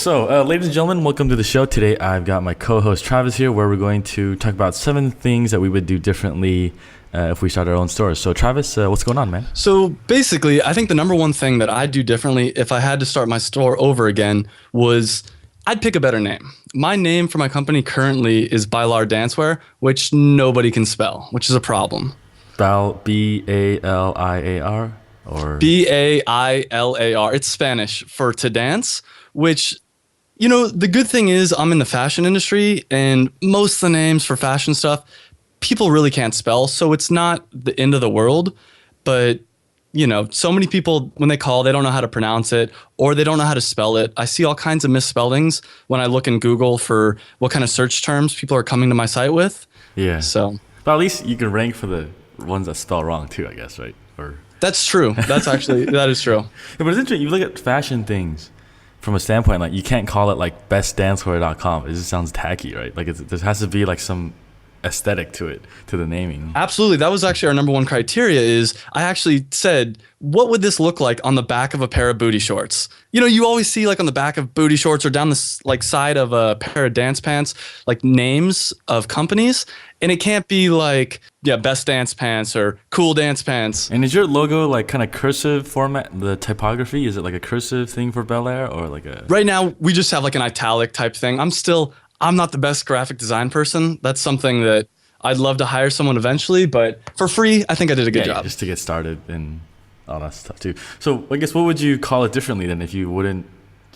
So, ladies and gentlemen, welcome to the show. Today, I've got my co-host Travis here, where we're going to talk about 7 things that we would do differently if we started our own stores. So, Travis, what's going on, man? So basically, I think the number one thing that I'd do differently if I had to start my store over again was I'd pick a better name. My name for my company currently is Bailar Dancewear, which nobody can spell, which is a problem. B-A-L-I-A-R? Or Bailar. It's Spanish for to dance, which, the good thing is I'm in the fashion industry and most of the names for fashion stuff, people really can't spell. So it's not the end of the world, but so many people, when they call, they don't know how to pronounce it or they don't know how to spell it. I see all kinds of misspellings when I look in Google for what kind of search terms people are coming to my site with. Yeah. So, but at least you can rank for the ones that spell wrong too, I guess, right? Or that's true. That is true. Yeah, but it's interesting. You look at fashion things from a standpoint, like you can't call it like bestdancewear.com. It just sounds tacky, right? Like there has to be like some aesthetic to it, to the naming. Absolutely. That was actually our number one criteria is I actually said, what would this look like on the back of a pair of booty shorts? You always see like on the back of booty shorts or down the side of a pair of dance pants, like names of companies. And it can't be like, best dance pants or cool dance pants. And is your logo like kind of cursive format, the typography? Is it like a cursive thing for Bailar or like a... Right now, we just have like an italic type thing. I'm not the best graphic design person. That's something that I'd love to hire someone eventually, but for free, I think I did a good job. Just to get started and all that stuff too. So I guess what would you call it differently than if you wouldn't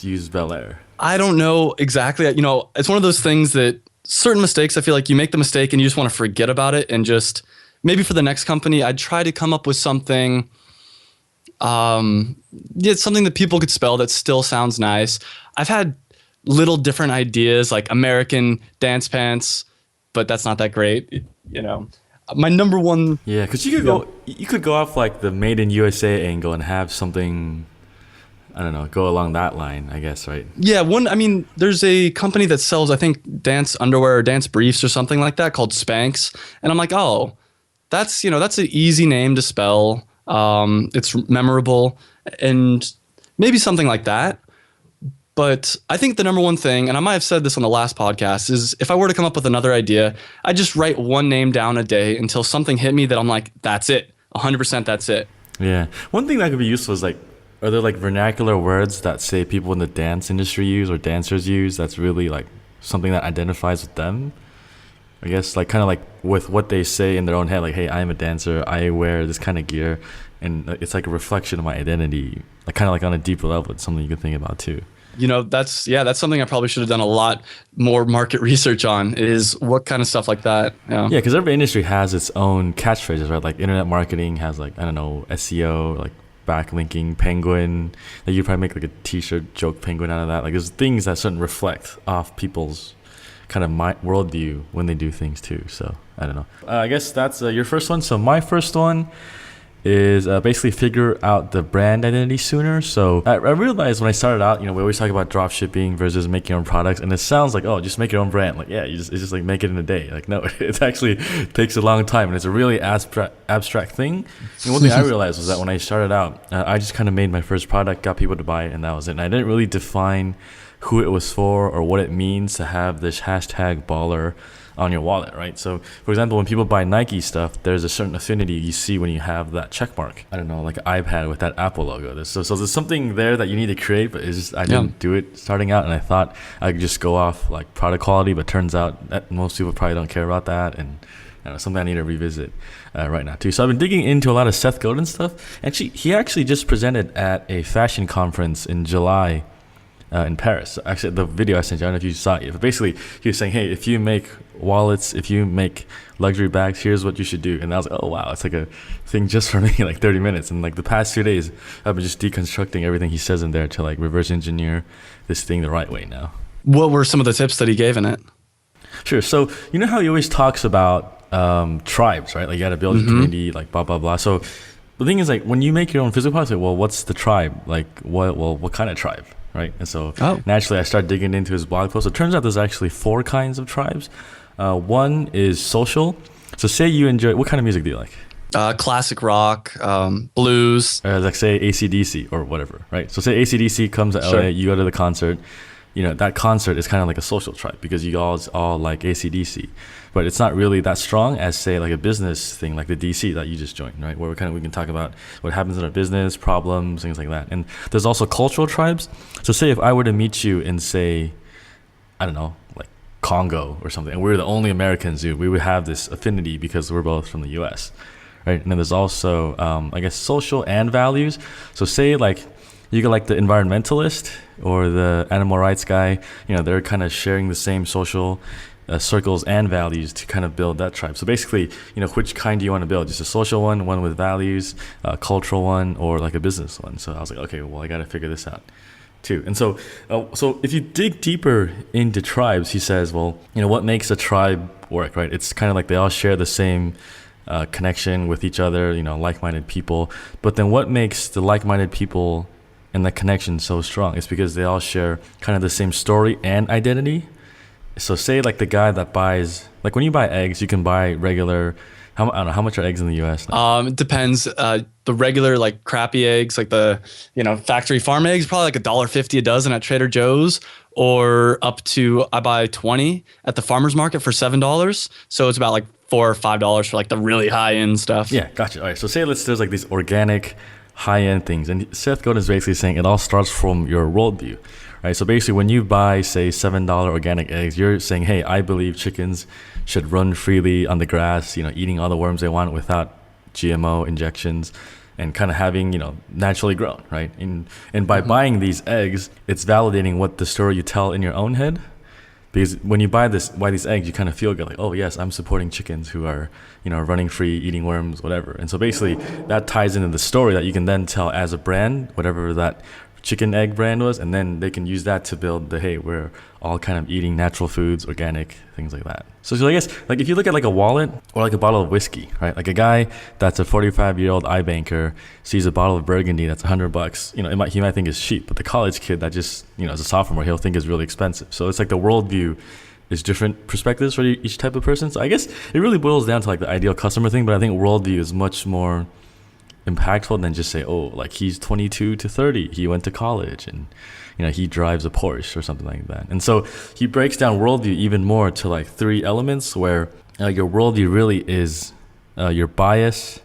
use Bailar? I don't know exactly. It's one of those things that certain mistakes, I feel like you make the mistake and you just want to forget about it and just maybe for the next company, I'd try to come up with something, something that people could spell that still sounds nice. I've had little different ideas like American dance pants, but that's not that great. My number one. Yeah, because you could go off like the Made in USA angle and have something, I don't know, go along that line, I guess, right? Yeah, there's a company that sells, I think, dance underwear or dance briefs or something like that called Spanx. And I'm like, oh, that's an easy name to spell. It's memorable and maybe something like that. But I think the number one thing, and I might have said this on the last podcast, is if I were to come up with another idea, I'd just write one name down a day until something hit me that I'm like, that's it. 100% that's it. Yeah. One thing that could be useful is like, are there like vernacular words that say people in the dance industry use or dancers use that's really like something that identifies with them? I guess like kind of like with what they say in their own head, like, hey, I'm a dancer, I wear this kind of gear, and it's like a reflection of my identity, like kind of like on a deeper level. It's something you can think about too. That's something I probably should have done a lot more market research on is what kind of stuff like that. Yeah, because every industry has its own catchphrases, right? Like internet marketing has like, I don't know, SEO, like backlinking, penguin. Like you probably make like a t-shirt joke penguin out of that. Like there's things that shouldn't reflect off people's kind of worldview when they do things too. So I don't know. I guess that's your first one. So my first one is basically figure out the brand identity sooner. So I realized when I started out, we always talk about drop shipping versus making your own products, and it sounds like, oh, just make your own brand. Like, yeah, it's just like make it in a day. Like, no, it actually takes a long time, and it's a really abstract thing. And one thing I realized was that when I started out, I just kind of made my first product, got people to buy it, and that was it. And I didn't really define who it was for or what it means to have this hashtag baller on your wallet, right? So, for example, when people buy Nike stuff, there's a certain affinity you see when you have that check mark. I don't know, like an iPad with that Apple logo. So there's something there that you need to create, but it's just I didn't do it starting out, and I thought I could just go off like product quality, but turns out that most people probably don't care about that, and something I need to revisit right now too. So I've been digging into a lot of Seth Godin stuff. Actually, he just presented at a fashion conference in July in Paris. Actually, the video I sent you, I don't know if you saw it, but basically he was saying, hey, if you make wallets, if you make luxury bags, here's what you should do. And I was like, oh wow, it's like a thing just for me, like 30 minutes. And like the past 2 days, I've been just deconstructing everything he says in there to like reverse engineer this thing the right way now. What were some of the tips that he gave in it? Sure. So you know how he always talks about tribes, right? Like you got to build a community, like blah, blah, blah. So the thing is, like when you make your own physical product, like, well, what's the tribe? Like what kind of tribe? Right. And so naturally I started digging into his blog post. It turns out there's actually 4 kinds of tribes. One is social. So say you enjoy, what kind of music do you like? Classic rock, blues. Like say AC/DC or whatever, right? So say AC/DC comes to LA, you go to the concert. that concert is kind of like a social tribe because you all like ACDC, but it's not really that strong as say like a business thing like the DC that you just joined, right? Where we can talk about what happens in our business, problems, things like that. And there's also cultural tribes. So say if I were to meet you in say, I don't know, like Congo or something, and we're the only Americans, dude, we would have this affinity because we're both from the US, right? And then there's also, I guess, social and values. So say like, you get like the environmentalist or the animal rights guy, they're kind of sharing the same social circles and values to kind of build that tribe. So basically, which kind do you want to build? Just a social one with values, a cultural one, or like a business one? So I was like, okay, well, I got to figure this out too. And so if you dig deeper into tribes, he says, well, what makes a tribe work, right? It's kind of like they all share the same connection with each other, like-minded people. But then what makes the like-minded people and the connection so strong? It's because they all share kind of the same story and identity. So say like the guy that buys, like when you buy eggs, you can buy regular, I don't know, how much are eggs in the US now? It depends. The regular like crappy eggs, like the factory farm eggs, probably like $1.50 a dozen at Trader Joe's, or up to I buy 20 at the farmer's market for $7. So it's about like $4 or $5 for like the really high end stuff. Yeah, gotcha. All right, so say there's like these organic high end things, and Seth Godin is basically saying it all starts from your worldview. Right, so basically when you buy, say, $7 organic eggs, you're saying, hey, I believe chickens should run freely on the grass, eating all the worms they want without GMO injections and kind of having, naturally grown, right? And by buying these eggs, it's validating what the story you tell in your own head. Because when you buy these eggs, you kind of feel good, like, oh, yes, I'm supporting chickens who are, running free, eating worms, whatever. And so basically that ties into the story that you can then tell as a brand, whatever that chicken egg brand was, and then they can use that to build the, hey, we're all kind of eating natural foods, organic, things like that. So I guess like if you look at like a wallet or like a bottle of whiskey, right? Like a guy that's a 45-year-old iBanker sees a bottle of Burgundy that's $100. He might think it's cheap, but the college kid that just as a sophomore, he'll think it's really expensive. So it's like the worldview is different perspectives for each type of person. So I guess it really boils down to like the ideal customer thing, but I think worldview is much more impactful than just say, oh, like he's 22 to 30, he went to college and he drives a Porsche or something like that. And so he breaks down worldview even more to like 3 elements where your worldview really is your bias,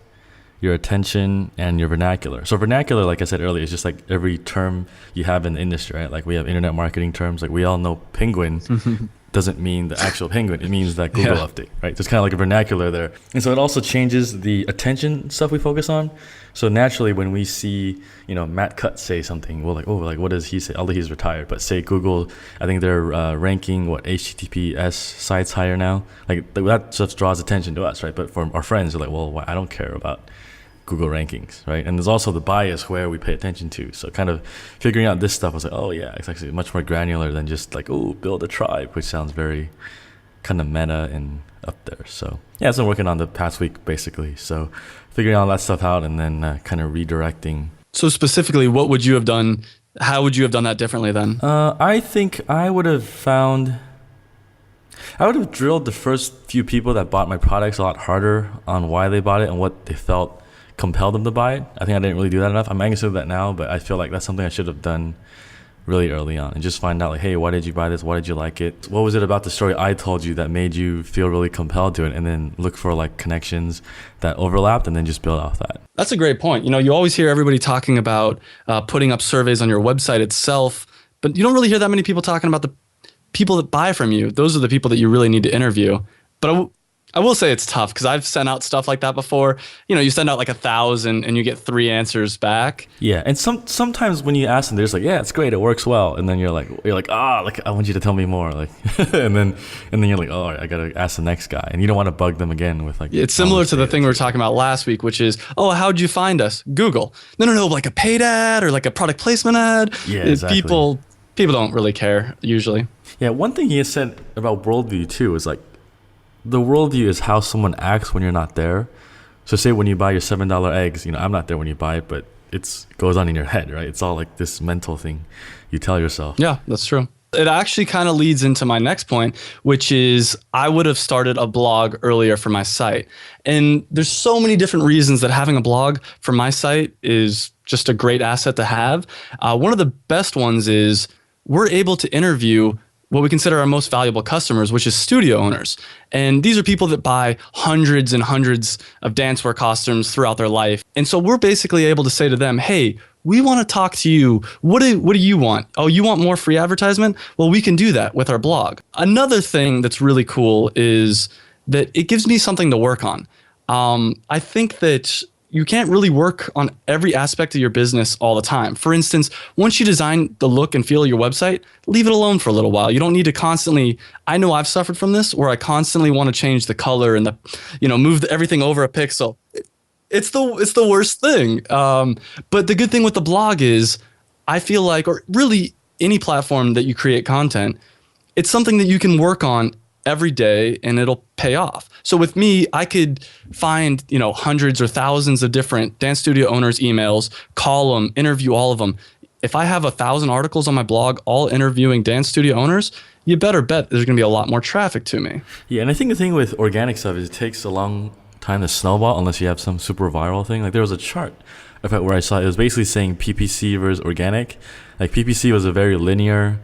your attention, and your vernacular. So vernacular, like I said earlier, is just like every term you have in the industry, right? Like we have internet marketing terms, like we all know penguin doesn't mean the actual penguin. It means that Google update, right? Just kind of like a vernacular there. And so it also changes the attention stuff we focus on. So naturally, when we see, Matt Cutts say something, we're like, oh, like what does he say? Although he's retired, but say Google, I think they're ranking HTTPS sites higher now. Like that just draws attention to us, right? But for our friends, they're like, well, I don't care about Google rankings, right? And there's also the bias where we pay attention to. So kind of figuring out this stuff, I was like, oh yeah, it's actually much more granular than just like, oh, build a tribe, which sounds very kind of meta and up there. So yeah, so I'm working on the past week basically. So figuring all that stuff out and then kind of redirecting. So specifically, what would you have done? How would you have done that differently then? I think I would have drilled the first few people that bought my products a lot harder on why they bought it and what they felt compelled them to buy it. I think I didn't really do that enough. I'm anxious to do that now, but I feel like that's something I should have done really early on and just find out like, hey, why did you buy this? Why did you like it? What was it about the story I told you that made you feel really compelled to it? And then look for like connections that overlapped and then just build off that. That's a great point. You always hear everybody talking about putting up surveys on your website itself, but you don't really hear that many people talking about the people that buy from you. Those are the people that you really need to interview. But I will say it's tough because I've sent out stuff like that before. You send out like 1,000 and you get 3 answers back. Yeah, and sometimes when you ask them, they're just like, yeah, it's great, it works well, and then you're like, I want you to tell me more, like, and then you're like, oh, I gotta ask the next guy, and you don't want to bug them again with like. It's similar to the thing we were talking about last week, which is, oh, how'd you find us? Google. No, like a paid ad or like a product placement ad. Yeah, exactly. People don't really care usually. Yeah, one thing he has said about worldview too is like, the worldview is how someone acts when you're not there. So say when you buy your $7 eggs, I'm not there when you buy it, but it goes on in your head, right? It's all like this mental thing you tell yourself. Yeah, that's true. It actually kind of leads into my next point, which is I would have started a blog earlier for my site. And there's so many different reasons that having a blog for my site is just a great asset to have. One of the best ones is we're able to interview what we consider our most valuable customers, which is studio owners. And these are people that buy hundreds and hundreds of dancewear costumes throughout their life. And so we're basically able to say to them, hey, we want to talk to you. What do you want? Oh, you want more free advertisement? Well, we can do that with our blog. Another thing that's really cool is that it gives me something to work on. I think that you can't really work on every aspect of your business all the time. For instance, once you design the look and feel of your website, leave it alone for a little while. You don't need to constantly, I know I've suffered from this where I constantly want to change the color and move everything over a pixel. It's the worst thing. But the good thing with the blog is I feel like, or really any platform that you create content, it's something that you can work on every day and it'll pay off. So with me, I could find, hundreds or thousands of different dance studio owners' emails, call them, interview all of them. If I have 1,000 articles on my blog, all interviewing dance studio owners, you better bet there's going to be a lot more traffic to me. Yeah, and I think the thing with organic stuff is it takes a long time to snowball unless you have some super viral thing. Like there was a chart where I saw it was basically saying PPC versus organic. Like PPC was a very linear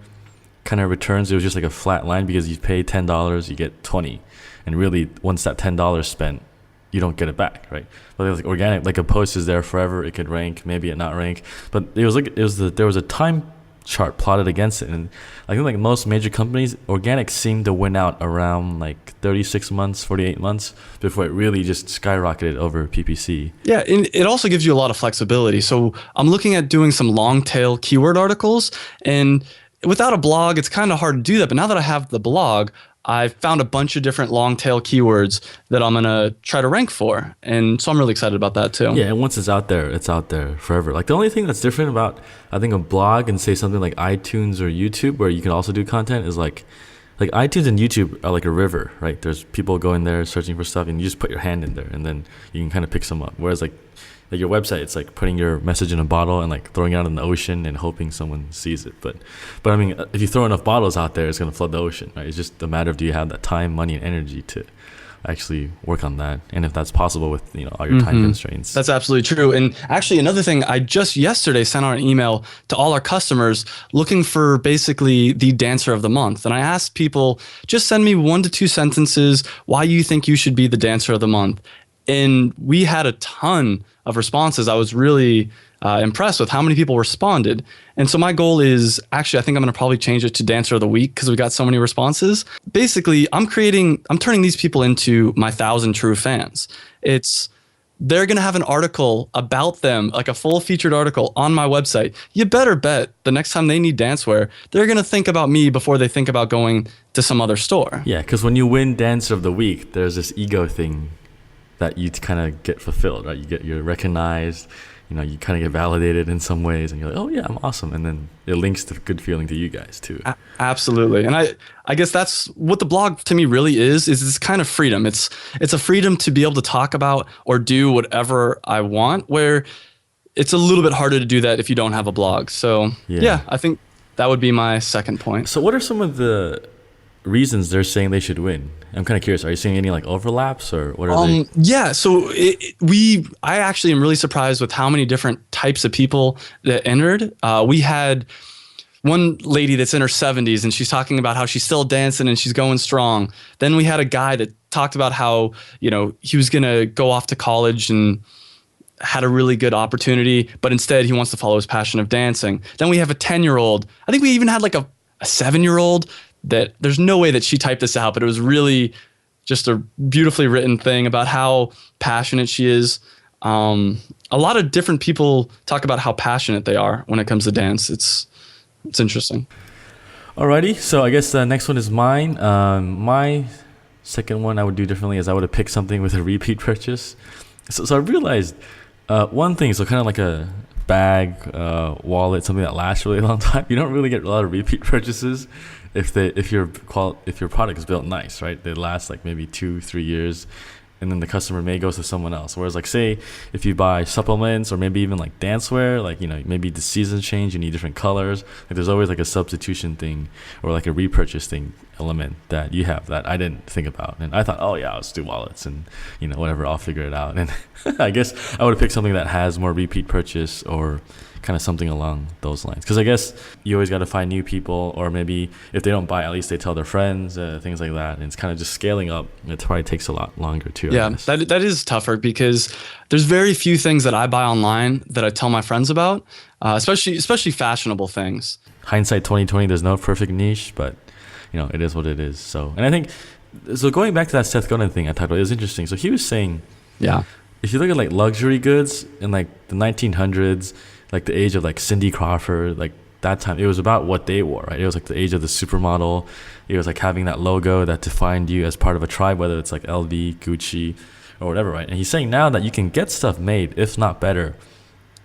kind of returns. It was just like a flat line because you pay $10, you get 20, and really once that $10 spent, you don't get it back, right? But it was like organic, like a post is there forever. It could rank, maybe it not rank, but there was a time chart plotted against it, and I think like most major companies, organic seemed to win out around like 36 months, 48 months before it really just skyrocketed over PPC. Yeah, and it also gives you a lot of flexibility. So I'm looking at doing some long tail keyword articles, and without a blog, it's kind of hard to do that. But now that I have the blog, I've found a bunch of different long tail keywords that I'm going to try to rank for. And so I'm really excited about that too. Yeah, and once it's out there forever. Like the only thing that's different about, I think, a blog and say something like iTunes or YouTube where you can also do content is like iTunes and YouTube are like a river, right? There's people going there searching for stuff and you just put your hand in there and then you can kind of pick some up. Whereas like your website, it's like putting your message in a bottle and like throwing it out in the ocean and hoping someone sees it. But I mean, if you throw enough bottles out there, it's going to flood the ocean, right? It's just a matter of do you have that time, money, and energy to actually work on that, and if that's possible with all your time constraints. That's absolutely true. And actually, another thing, I just yesterday sent out an email to all our customers looking for basically the dancer of the month. And I asked people, just send me 1 to 2 sentences why you think you should be the dancer of the month. And we had a ton of responses. I was really impressed with how many people responded. And so my goal is actually, I think I'm going to probably change it to Dancer of the Week because we got so many responses. Basically, I'm turning these people into my 1,000 true fans. They're going to have an article about them, like a full featured article on my website. You better bet the next time they need dancewear, they're going to think about me before they think about going to some other store. Yeah, because when you win Dancer of the Week, there's this ego thing that you kind of get fulfilled, right? You're recognized, you kind of get validated in some ways, and you're like, oh yeah, I'm awesome, and then it links to good feeling to you guys too. Absolutely, and I guess that's what the blog to me really is this kind of freedom. It's a freedom to be able to talk about or do whatever I want, where it's a little bit harder to do that if you don't have a blog. So yeah, I think that would be my second point. So what are some of the reasons they're saying they should win? I'm kind of curious. Are you seeing any like overlaps or what are they? Yeah. So I actually am really surprised with how many different types of people that entered. We had one lady that's in her 70s and she's talking about how she's still dancing and she's going strong. Then we had a guy that talked about how, he was going to go off to college and had a really good opportunity, but instead he wants to follow his passion of dancing. Then we have a 10-year-old. I think we even had like a 7-year-old that there's no way that she typed this out, but it was really just a beautifully written thing about how passionate she is. A lot of different people talk about how passionate they are when it comes to dance. It's interesting. Alrighty, so I guess the next one is mine. My second one I would do differently is I would have picked something with a repeat purchase. So I realized one thing, so kind of like a bag, wallet, something that lasts a really long time. You don't really get a lot of repeat purchases if your product is built nice, right? They last like maybe 2-3 years, and then the customer may go to someone else. Whereas like say if you buy supplements or maybe even like dancewear, like maybe the seasons change, you need different colors. Like there's always like a substitution thing or like a repurchase thing element that you have that I didn't think about. And I thought, oh yeah, I'll just do wallets and whatever, I'll figure it out. And I guess I would have picked something that has more repeat purchase or kind of something along those lines. Because I guess you always got to find new people, or maybe if they don't buy, at least they tell their friends, things like that. And it's kind of just scaling up. It probably takes a lot longer too. Yeah, that is tougher because there's very few things that I buy online that I tell my friends about, especially fashionable things. Hindsight 2020, there's no perfect niche, but it is what it is. So, and I think, so going back to that Seth Godin thing I talked about, it was interesting. So he was saying, yeah, if you look at like luxury goods in like the 1900s, like the age of like Cindy Crawford, like that time, it was about what they wore, right? It was like the age of the supermodel. It was like having that logo that defined you as part of a tribe, whether it's like LV, Gucci, or whatever, right? And he's saying now that you can get stuff made, if not better,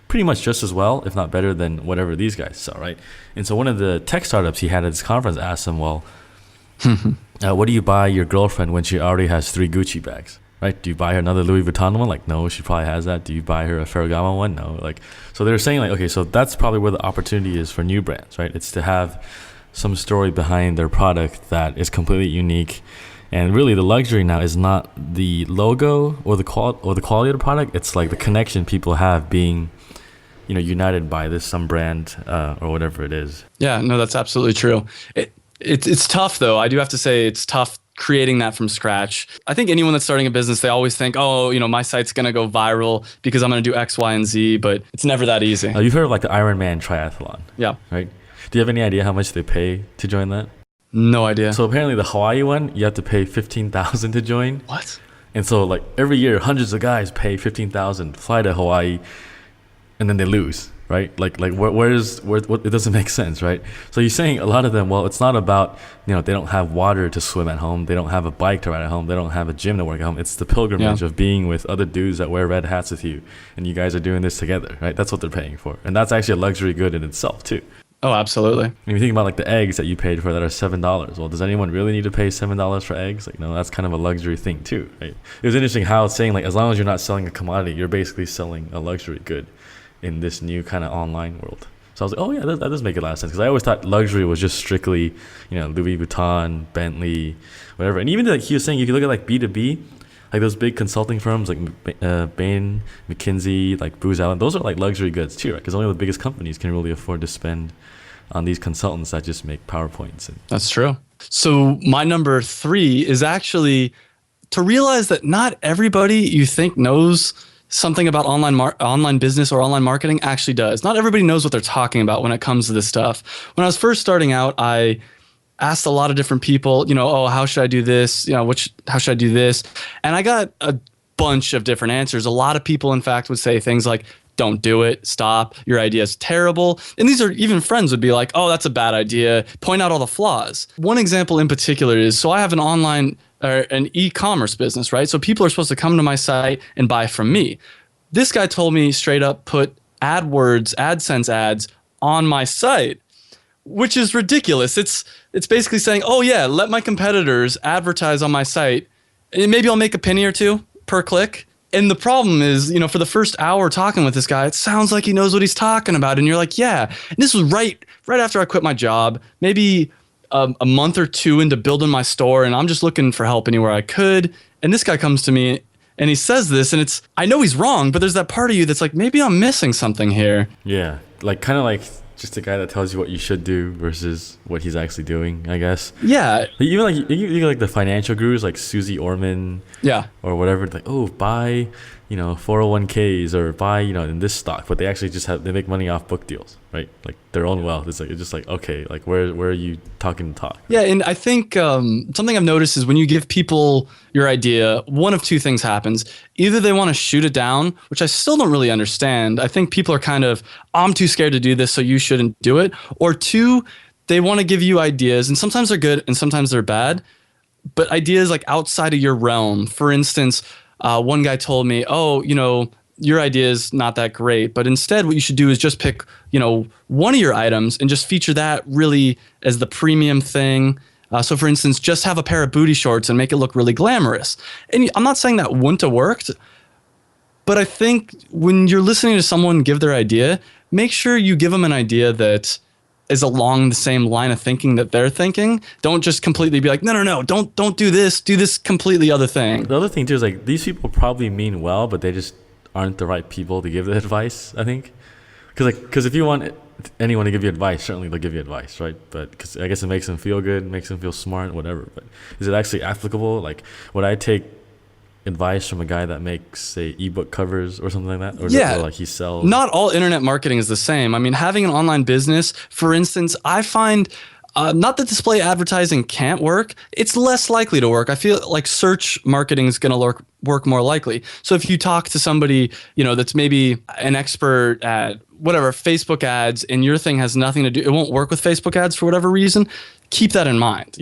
pretty much just as well, if not better than whatever these guys sell, right? And so one of the tech startups he had at this conference asked him, well, what do you buy your girlfriend when she already has 3 Gucci bags, right? Do you buy her another Louis Vuitton one? Like, no, she probably has that. Do you buy her a Ferragamo one? No. Like, so they're saying like, okay, so that's probably where the opportunity is for new brands, right? It's to have some story behind their product that is completely unique. And really the luxury now is not the logo or the quality of the product. It's like the connection people have being, united by some brand or whatever it is. Yeah, no, that's absolutely true. It's tough though. I do have to say it's tough creating that from scratch. I think anyone that's starting a business, they always think, oh, my site's going to go viral because I'm going to do X, Y, and Z, but it's never that easy. You've heard of like the Ironman triathlon. Yeah. Right? Do you have any idea how much they pay to join that? No idea. So apparently the Hawaii one, you have to pay $15,000 to join. What? And so like every year, hundreds of guys pay $15,000 to fly to Hawaii, and then they lose, right? Like where it doesn't make sense, right? So you're saying a lot of them, well, it's not about, they don't have water to swim at home. They don't have a bike to ride at home. They don't have a gym to work at home. It's the pilgrimage of being with other dudes that wear red hats with you. And you guys are doing this together, right? That's what they're paying for. And that's actually a luxury good in itself too. Oh, absolutely. And if you think about like the eggs that you paid for that are $7, well, does anyone really need to pay $7 for eggs? Like, no, that's kind of a luxury thing too, right? It was interesting how it's saying like, as long as you're not selling a commodity, you're basically selling a luxury good in this new kind of online world. So I was like, oh yeah, that does make a lot of sense. Because I always thought luxury was just strictly, Louis Vuitton, Bentley, whatever. And even like he was saying, if you look at like B2B, like those big consulting firms like Bain, McKinsey, like Booz Allen, those are like luxury goods too, right? Because only the biggest companies can really afford to spend on these consultants that just make PowerPoints. That's true. So my number 3 is actually to realize that not everybody you think knows something about online business or online marketing actually does. Not everybody knows what they're talking about when it comes to this stuff. When I was first starting out, I asked a lot of different people, oh, how should I do this? How should I do this? And I got a bunch of different answers. A lot of people, in fact, would say things like, don't do it, stop, your idea is terrible. And these are even friends would be like, oh, that's a bad idea, point out all the flaws. One example in particular is, so I have an e-commerce business, right? So people are supposed to come to my site and buy from me. This guy told me straight up, put AdSense ads on my site, which is ridiculous. It's basically saying, oh yeah, let my competitors advertise on my site, and maybe I'll make a penny or two per click. And the problem is, for the first hour talking with this guy, it sounds like he knows what he's talking about. And you're like, yeah. And this was right after I quit my job, maybe a month or 2 into building my store. And I'm just looking for help anywhere I could. And this guy comes to me and he says this, and I know he's wrong, but there's that part of you that's like, maybe I'm missing something here. Yeah. Like kind of like just a guy that tells you what you should do versus what he's actually doing, I guess. Yeah. Even like the financial gurus like Susie Orman, yeah, or whatever, like, oh, buy 401ks or buy in this stock, but they actually they make money off book deals, right? Like their own wealth. It's just like, okay, like where are you talking to talk? Right? Yeah, and I think something I've noticed is when you give people your idea, one of 2 things happens. Either they want to shoot it down, which I still don't really understand. I think people are kind of, I'm too scared to do this, so you shouldn't do it. Or 2, they want to give you ideas, and sometimes they're good and sometimes they're bad, but ideas like outside of your realm. For instance, one guy told me, oh, your idea is not that great, but instead what you should do is just pick, one of your items and just feature that really as the premium thing. So for instance, just have a pair of booty shorts and make it look really glamorous. And I'm not saying that wouldn't have worked, but I think when you're listening to someone give their idea, make sure you give them an idea that is along the same line of thinking that they're thinking. Don't just completely be like, no, don't do this. Do this completely other thing. The other thing too is like these people probably mean well, but they just aren't the right people to give the advice, I think. Because if you want anyone to give you advice, certainly they'll give you advice, right? But because I guess it makes them feel good, makes them feel smart, whatever. But is it actually applicable? Like, would I take advice from a guy that makes, say, ebook covers or something like that? Or Yeah. or like he sells? Not all internet marketing is the same. I mean, having an online business, for instance, I find not that display advertising can't work. It's less likely to work. I feel like search marketing is going to work more likely. So if you talk to somebody, that's maybe an expert at whatever, Facebook ads, and your thing has nothing to do, it won't work with Facebook ads for whatever reason, keep that in mind.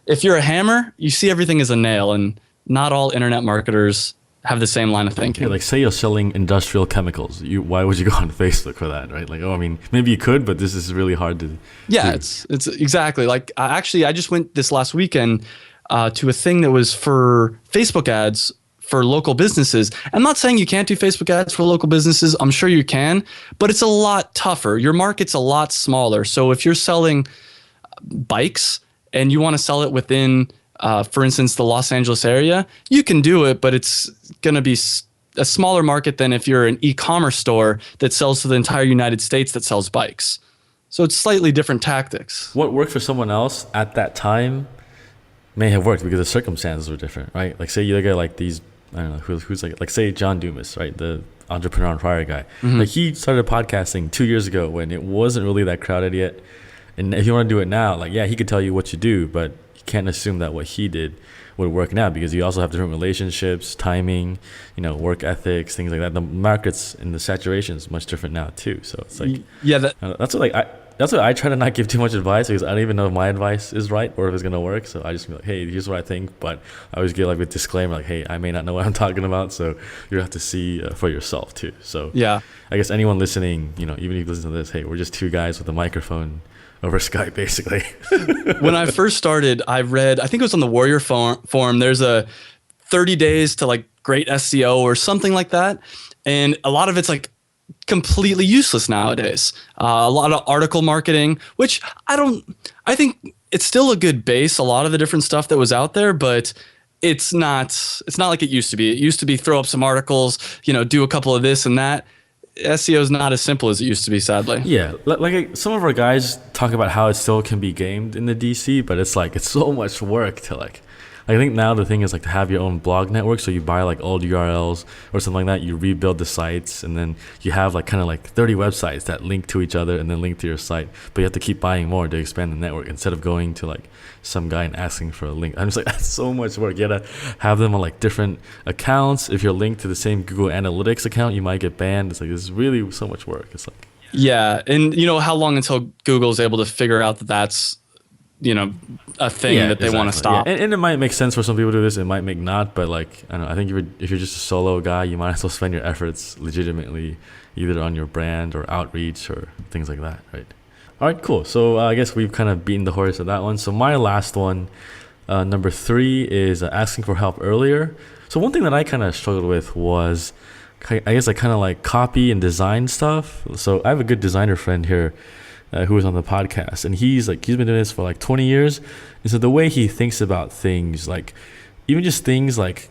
If you're a hammer, you see everything as a nail, and not all internet marketers have the same line of thinking. Yeah, like say you're selling industrial chemicals. Why would you go on Facebook for that, right? Like, I mean, maybe you could, but this is really hard to Yeah, do. it's exactly like I just went this last weekend to a thing that was for Facebook ads for local businesses. I'm not saying you can't do Facebook ads for local businesses. I'm sure you can, but it's a lot tougher. Your market's a lot smaller. So if you're selling bikes and you want to sell it within for instance, the Los Angeles area, you can do it, but it's going to be a smaller market than if you're an e-commerce store that sells to the entire United States that sells bikes. So it's slightly different tactics. What worked for someone else at that time may have worked because the circumstances were different, right? Like say you look at like these, I don't know, who's like say John Dumas, right? The entrepreneur on fire guy. Mm-hmm. Like he started podcasting 2 years ago when it wasn't really that crowded yet. And if you want to do it now, like, yeah, he could tell you what you do, but can't assume that what he did would work now because you also have different relationships, timing, work ethics, things like that. The markets and the saturation is much different now too. So it's like, yeah, that's what I try to not give too much advice because I don't even know if my advice is right or if it's gonna work. So I just be like, hey, here's what I think, but I always give like a disclaimer, like, hey, I may not know what I'm talking about, so you have to see for yourself too. So yeah, I guess anyone listening, even if you listen to this, hey, we're just two guys with a microphone over Skype, basically. When I first started, I think it was on the Warrior forum. There's a 30 days to like great SEO or something like that. And a lot of it's like completely useless nowadays. A lot of article marketing, which I think it's still a good base, a lot of the different stuff that was out there, but it's not like it used to be. It used to be throw up some articles, do a couple of this and that. SEO is not as simple as it used to be, sadly. Yeah, like some of our guys talk about how it still can be gamed in the DC, but it's like it's so much work to like I think now the thing is like to have your own blog network, so you buy like old URLs or something like that, you rebuild the sites, and then you have like kind of like 30 websites that link to each other and then link to your site, but you have to keep buying more to expand the network instead of going to like some guy and asking for a link. I'm just like, that's so much work. You gotta have them on like different accounts. If you're linked to the same Google Analytics account, you might get banned. It's like, this is really so much work. It's like, yeah, and how long until Google's able to figure out that that's a thing that they want to stop. Yeah. And it might make sense for some people to do this. It might make not, but like, I don't know. I think if you're just a solo guy, you might as well spend your efforts legitimately either on your brand or outreach or things like that, right? All right, cool. So I guess we've kind of beaten the horse of that one. So my last one, number 3, is asking for help earlier. So one thing that I kind of struggled with was, I guess, I kind of like copy and design stuff. So I have a good designer friend here who was on the podcast, and he's been doing this for like 20 years. And so the way he thinks about things, like even just things like,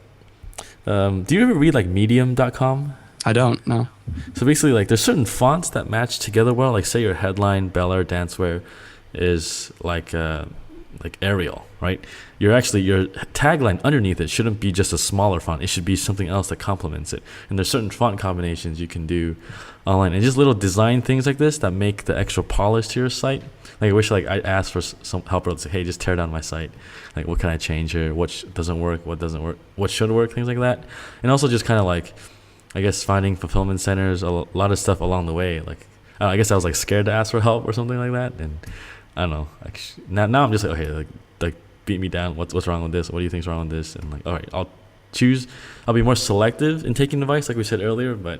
do you ever read like medium.com? I don't know. So basically, like, there's certain fonts that match together well. Like, say your headline, Bel Air Dancewear, is like Arial, right? Your tagline underneath it shouldn't be just a smaller font. It should be something else that complements it. And there's certain font combinations you can do online, and just little design things like this that make the extra polish to your site. Like, I wish I asked for some help or say, hey, just tear down my site. Like, what can I change here? What doesn't work? What doesn't work? What should work? Things like that. And also just kind of like, I guess, finding fulfillment centers, a lot of stuff along the way. Like, I guess I was like scared to ask for help or something like that. And I don't know. Like, now I'm just like, okay, like beat me down. What's wrong with this? What do you think's wrong with this? And like, all right, I'll be more selective in taking advice, like we said earlier. But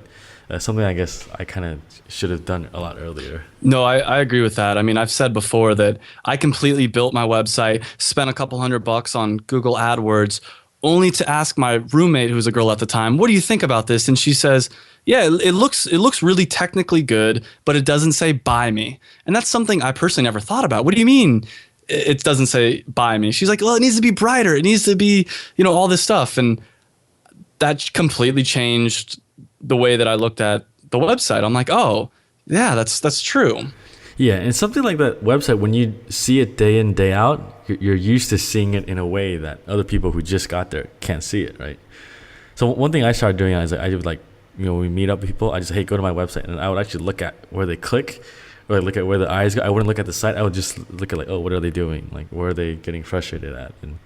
something I guess I kind of should have done a lot earlier. No, I agree with that. I mean, I've said before that I completely built my website, spent a couple $100 on Google AdWords, only to ask my roommate, who was a girl at the time, what do you think about this? And she says, yeah, it looks really technically good, but it doesn't say buy me. And that's something I personally never thought about. What do you mean it doesn't say buy me? She's like, well, it needs to be brighter. It needs to be, all this stuff. And that completely changed the way that I looked at the website. I'm like, oh, Yeah, that's true. Yeah, and something like that website, when you see it day in, day out, you're used to seeing it in a way that other people who just got there can't see it, right? So one thing I started doing is I would like, when we meet up with people, I just, hey, go to my website, and I would actually look at where they click, or look at where the eyes go. I wouldn't look at the site. I would just look at like, oh, what are they doing? Like, where are they getting frustrated at? And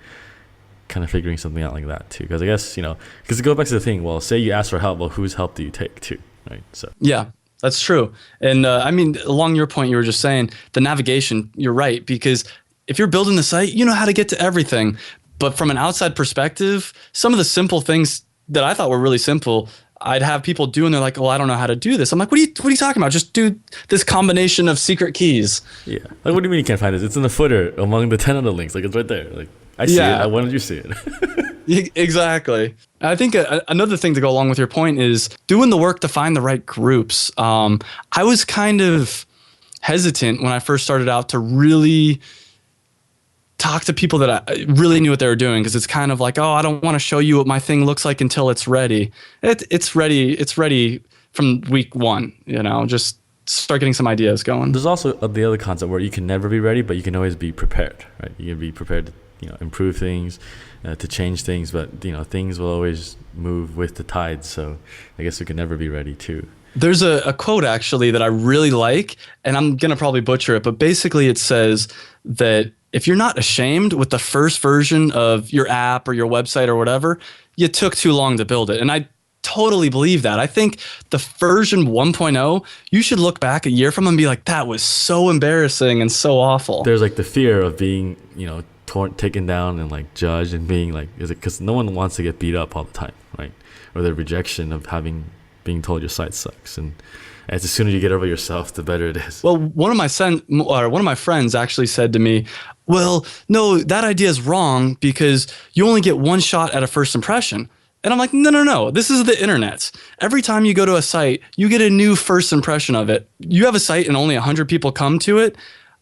kind of figuring something out like that too. Because I guess, because it goes back to the thing, well, say you ask for help, well, whose help do you take too, right? So Yeah, that's true. And I mean, along your point, you were just saying the navigation, you're right, because if you're building the site, you know how to get to everything. But from an outside perspective, some of the simple things that I thought were really simple, I'd have people do, and they're like, "Oh, I don't know how to do this." I'm like, what are you talking about? Just do this combination of secret keys." yeah, like what do you mean you can't find this? It's in the footer among the 10 other links. Like it's right there. Like I see Yeah. it. Why don't you see it? Exactly. I think another thing to go along with your point is doing the work to find the right groups. I was kind of hesitant when I first started out to really talk to people that I really knew what they were doing, because it's kind of like, oh, I don't want to show you what my thing looks like until it's ready. It's ready. It's ready from week one. Just start getting some ideas going. There's also the other concept where you can never be ready, but you can always be prepared, right? You can be prepared to improve things, to change things, but things will always move with the tide. So I guess we can never be ready too. There's a quote actually that I really like, and I'm going to probably butcher it, but basically it says that if you're not ashamed with the first version of your app or your website or whatever, you took too long to build it. And I totally believe that. I think the version 1.0, you should look back a year from and be like, that was so embarrassing and so awful. There's like the fear of being, taken down and like judged, and being like, is it because no one wants to get beat up all the time, right? Or the rejection of being told your site sucks, and as soon as you get over yourself, the better it is. Well, one of my friends actually said to me, well, no, that idea is wrong because you only get one shot at a first impression. And I'm like, no, this is the internet. Every time you go to a site, you get a new first impression of it. You have a site and only 100 people come to it.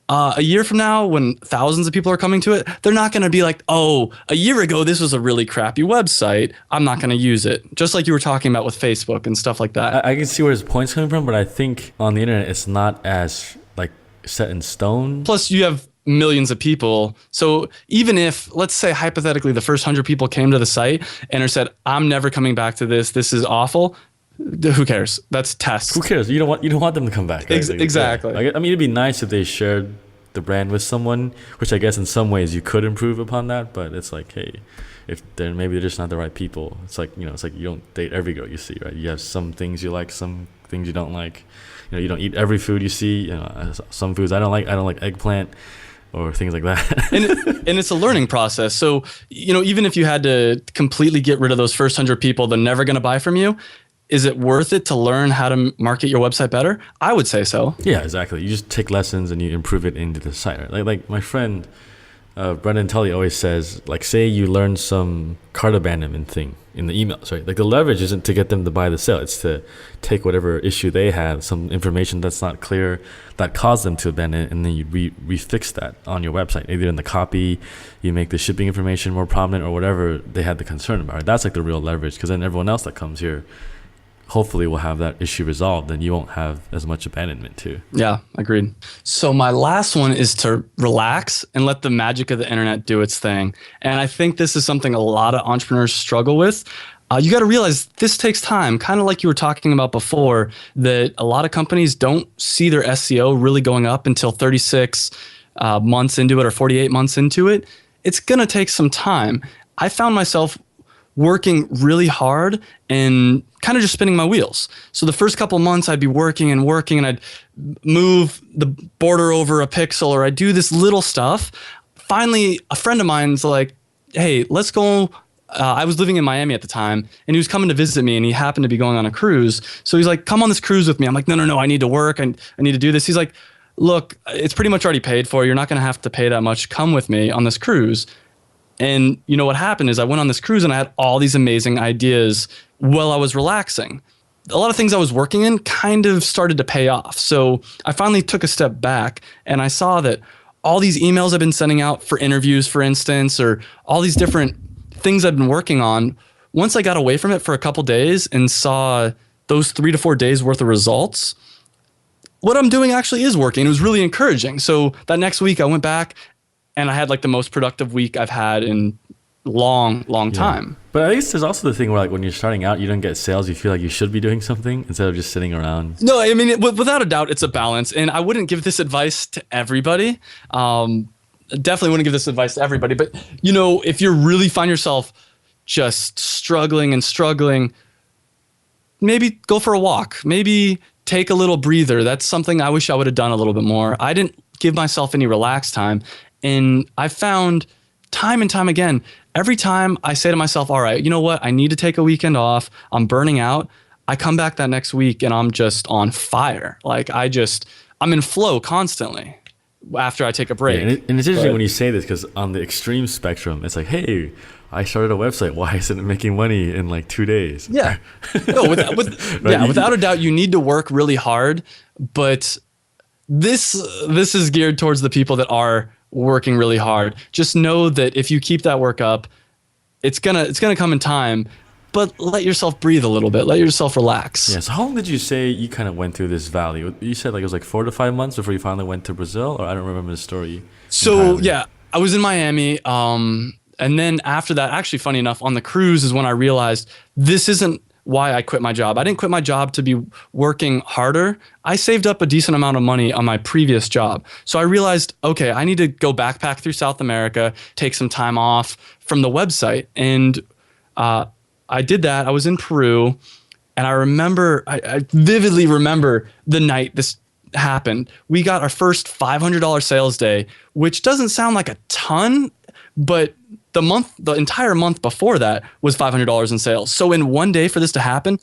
A year from now, when thousands of people are coming to it, they're not going to be like, oh, a year ago, this was a really crappy website. I'm not going to use it. Just like you were talking about with Facebook and stuff like that. I can see where his point's coming from, but I think on the internet, it's not as like set in stone. Plus, you have millions of people. So even if, let's say hypothetically, the first 100 people came to the site and said, I'm never coming back to this. This is awful. Who cares? That's tests. Who cares? You don't want them to come back. Right? Exactly. Yeah. I mean, it'd be nice if they shared the brand with someone, which I guess in some ways you could improve upon that. But it's like, hey, if maybe they're just not the right people. It's like it's like you don't date every girl you see, right? You have some things you like, some things you don't like. You don't eat every food you see. Some foods I don't like. I don't like eggplant, or things like that. and it's a learning process. So even if you had to completely get rid of those first 100 people, they're never going to buy from you. Is it worth it to learn how to market your website better? I would say so. Yeah, exactly. You just take lessons and you improve it into the site. Right? Like my friend Brendan Tully always says, like, say you learn some cart abandonment thing in the emails, right? Like the leverage isn't to get them to buy the sale. It's to take whatever issue they have, some information that's not clear that caused them to abandon it, and then you refix that on your website. Either in the copy, you make the shipping information more prominent, or whatever they had the concern about. Right? That's like the real leverage, because then everyone else that comes here hopefully will have that issue resolved, and you won't have as much abandonment too. Yeah, agreed. So my last one is to relax and let the magic of the internet do its thing. And I think this is something a lot of entrepreneurs struggle with. You got to realize this takes time, kind of like you were talking about before, that a lot of companies don't see their SEO really going up until 36 months into it or 48 months into it. It's going to take some time. I found myself working really hard and kind of just spinning my wheels. So the first couple of months I'd be working and I'd move the border over a pixel, or I'd do this little stuff. Finally, a friend of mine's like, hey, let's go. I was living in Miami at the time, and he was coming to visit me, and he happened to be going on a cruise. So he's like, come on this cruise with me. I'm like, no, I need to work. I need to do this. He's like, look, it's pretty much already paid for. You're not going to have to pay that much. Come with me on this cruise. And you know what happened is I went on this cruise and I had all these amazing ideas while I was relaxing. A lot of things I was working in kind of started to pay off. So I finally took a step back and I saw that all these emails I've been sending out for interviews, for instance, or all these different things I've been working on, once I got away from it for a couple days and saw those 3 to 4 days worth of results, what I'm doing actually is working. It was really encouraging. So that next week I went back and I had like the most productive week I've had in long time. But I guess there's also the thing where like when you're starting out, you don't get sales. You feel like you should be doing something instead of just sitting around. No, I mean, without a doubt, it's a balance. And I wouldn't give this advice to everybody. Definitely wouldn't give this advice to everybody. But, if you really find yourself just struggling, maybe go for a walk. Maybe take a little breather. That's something I wish I would have done a little bit more. I didn't give myself any relax time. And I found time and time again, every time I say to myself, all right, you know what? I need to take a weekend off. I'm burning out. I come back that next week and I'm just on fire. Like I'm in flow constantly after I take a break. Yeah, and it's interesting when you say this because on the extreme spectrum, it's like, hey, I started a website. Why isn't it making money in like 2 days? Yeah. No, without a doubt, you need to work really hard. But this is geared towards the people that are working really hard. Just know that if you keep that work up, it's gonna come in time. But let yourself breathe a little bit. Let yourself relax. Yeah. So how long did you say you kind of went through this valley? You said like it was like 4 to 5 months before you finally went to Brazil, or I don't remember the story. So entirely. yeah, I was in Miami. And then after that, actually, funny enough, on the cruise is when I realized this isn't why I quit my job. I didn't quit my job to be working harder. I saved up a decent amount of money on my previous job. So I realized, okay, I need to go backpack through South America, take some time off from the website. And I did that. I was in Peru. And I vividly remember the night this happened. We got our first $500 sales day, which doesn't sound like a ton, but the entire month before that was $500 in sales. So in one day for this to happen,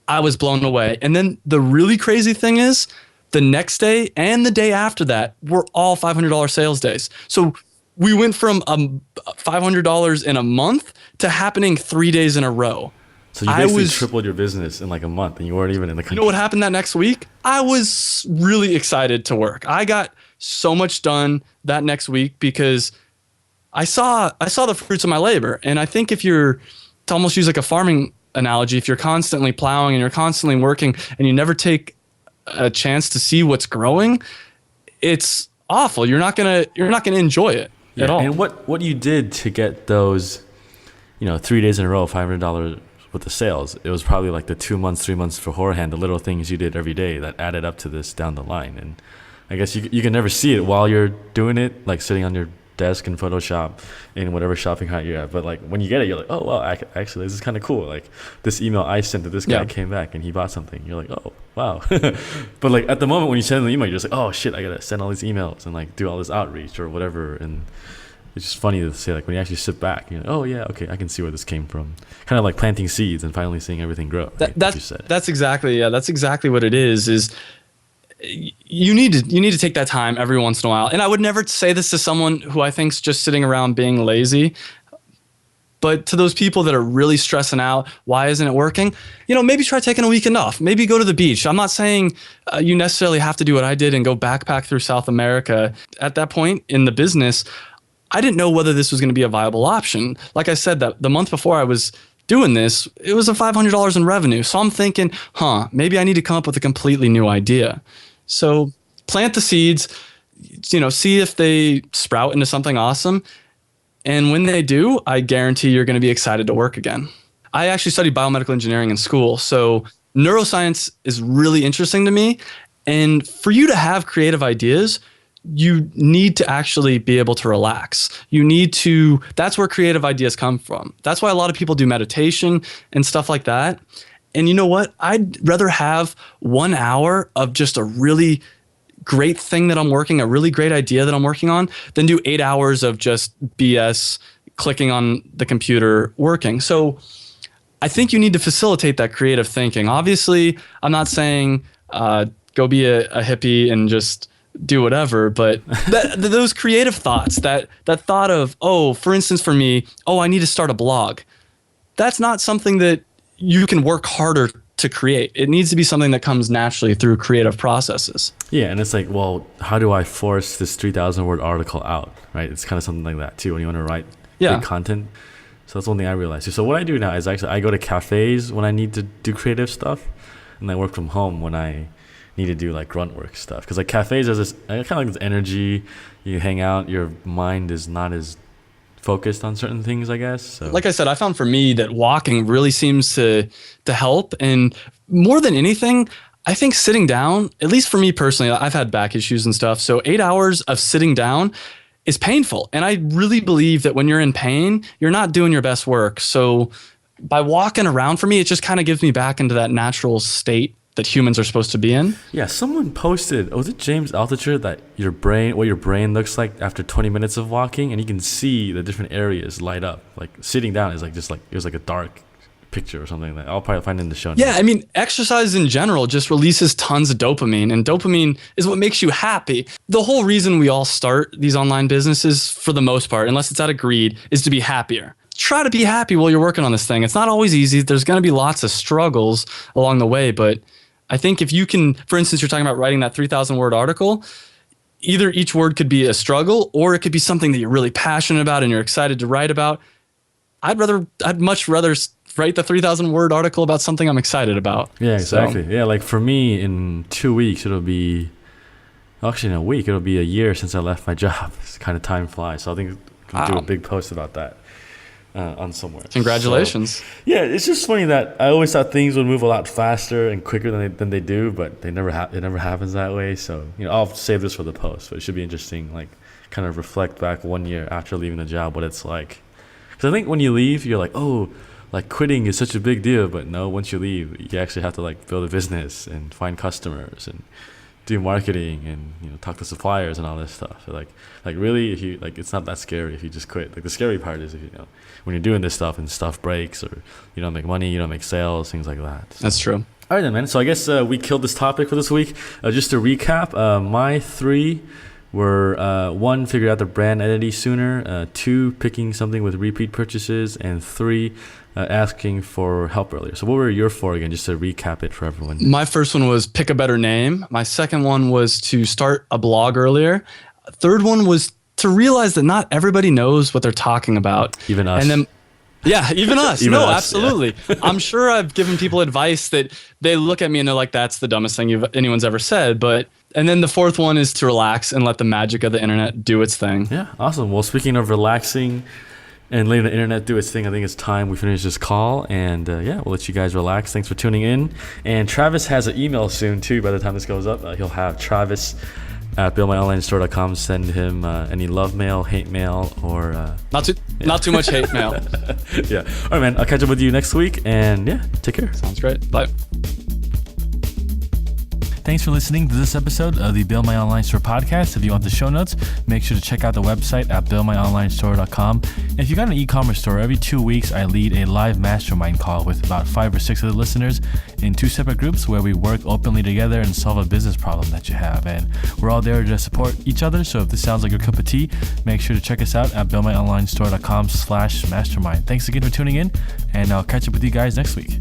I was blown away. And then the really crazy thing is the next day and the day after that were all $500 sales days. So we went from $500 in a month to happening 3 days in a row. So you basically tripled your business in like a month and you weren't even in the country. You know what happened that next week? I was really excited to work. I got so much done that next week because I saw the fruits of my labor. And I think to almost use like a farming analogy, if you're constantly plowing and you're constantly working and you never take a chance to see what's growing, it's awful. You're not gonna enjoy it at all. And what you did to get those, 3 days in a row, $500 with the sales, it was probably like the 2 months, 3 months beforehand, the little things you did every day that added up to this down the line. And I guess you can never see it while you're doing it, like sitting on your desk in Photoshop in whatever shopping cart you're at. But like when you get it, you're like, oh wow, actually this is kind of cool. Like this email I sent to this guy came back and he bought something. You're like, oh wow. But like at the moment when you send an email, you're just like, oh shit, I gotta send all these emails and like do all this outreach or whatever. And it's just funny to say, like when you actually sit back, you're like, oh yeah, okay, I can see where this came from. Kind of like planting seeds and finally seeing everything grow. That's exactly what it is you need to take that time every once in a while. And I would never say this to someone who I think's just sitting around being lazy. But to those people that are really stressing out, why isn't it working? Maybe try taking a weekend off. Maybe go to the beach. I'm not saying you necessarily have to do what I did and go backpack through South America. At that point in the business, I didn't know whether this was going to be a viable option. Like I said, that the month before I was doing this, it was a $500 in revenue. So I'm thinking, maybe I need to come up with a completely new idea. So plant the seeds, see if they sprout into something awesome. And when they do, I guarantee you're going to be excited to work again. I actually studied biomedical engineering in school. So neuroscience is really interesting to me. And for you to have creative ideas, you need to actually be able to relax. That's where creative ideas come from. That's why a lot of people do meditation and stuff like that. And you know what? I'd rather have 1 hour of just a really great thing that I'm working, a really great idea that I'm working on, than do 8 hours of just BS clicking on the computer working. So I think you need to facilitate that creative thinking. Obviously, I'm not saying go be a hippie and just do whatever, but those creative thoughts, that thought of, for instance, for me, I need to start a blog. That's not something that you can work harder to create. It needs to be something that comes naturally through creative processes. Yeah, and it's like, well, how do I force this 3,000 word article out, right? It's kind of something like that too when you want to write big content. So that's one thing I realized. So what I do now is actually I go to cafes when I need to do creative stuff, and I work from home when I need to do like grunt work stuff. Because like cafes, there's this kind of like this energy. You hang out, your mind is not as focused on certain things, I guess. So. Like I said, I found for me that walking really seems to help. And more than anything, I think sitting down, at least for me personally, I've had back issues and stuff. So 8 hours of sitting down is painful. And I really believe that when you're in pain, you're not doing your best work. So by walking around, for me, it just kind of gives me back into that natural state that humans are supposed to be in. Yeah, someone posted, was it James Altucher, that what your brain looks like after 20 minutes of walking, and you can see the different areas light up. Like sitting down is like just like it was like a dark picture or something like that. I'll probably find it in the show notes. Yeah, I mean, exercise in general just releases tons of dopamine, and dopamine is what makes you happy. The whole reason we all start these online businesses, for the most part, unless it's out of greed, is to be happier. Try to be happy while you're working on this thing. It's not always easy. There's going to be lots of struggles along the way, but I think if you can, for instance, you're talking about writing that 3,000 word article, either each word could be a struggle or it could be something that you're really passionate about and you're excited to write about. I'd much rather write the 3,000 word article about something I'm excited about. Yeah, exactly. So. Yeah, like for me, in 2 weeks, in a week, it'll be a year since I left my job. It's kind of time flies. So I think I'll do a big post about that. On somewhere. Congratulations. So, yeah, it's just funny that I always thought things would move a lot faster and quicker than they do, but it never happens that way. So, I'll save this for the post, but it should be interesting, like kind of reflect back 1 year after leaving the job, what it's like. Because I think when you leave, you're like, oh, like quitting is such a big deal, but no, once you leave, you actually have to like build a business and find customers and do marketing and talk to suppliers and all this stuff. So like really, if you like, it's not that scary if you just quit. Like the scary part is if when you're doing this stuff and stuff breaks or you don't make money, you don't make sales, things like that. So. That's true. All right then, man. So I guess we killed this topic for this week. Just to recap, my 3 were 1, figure out the brand identity sooner, 2, picking something with repeat purchases, and 3, asking for help earlier. So what were your 4 again, just to recap it for everyone? My first one was pick a better name. My second one was to start a blog earlier. Third one was to realize that not everybody knows what they're talking about. Even us. And then, yeah, even us. Even no, us, absolutely. Yeah. I'm sure I've given people advice that they look at me and they're like, that's the dumbest thing anyone's ever said. And then the 4th one is to relax and let the magic of the internet do its thing. Yeah, awesome. Well, speaking of relaxing and letting the internet do its thing, I think it's time we finish this call. And we'll let you guys relax. Thanks for tuning in. And Travis has an email soon too. By the time this goes up, he'll have Travis at buildmyonlinestore.com. Send him any love mail, hate mail, or not too much hate mail. Yeah. All right, man. I'll catch up with you next week. And take care. Sounds great. Bye. Thanks for listening to this episode of the Build My Online Store podcast. If you want the show notes, make sure to check out the website at buildmyonlinestore.com. And if you got an e-commerce store, every 2 weeks I lead a live mastermind call with about 5 or 6 of the listeners in 2 separate groups where we work openly together and solve a business problem that you have. And we're all there to support each other. So if this sounds like your cup of tea, make sure to check us out at buildmyonlinestore.com/mastermind. Thanks again for tuning in, and I'll catch up with you guys next week.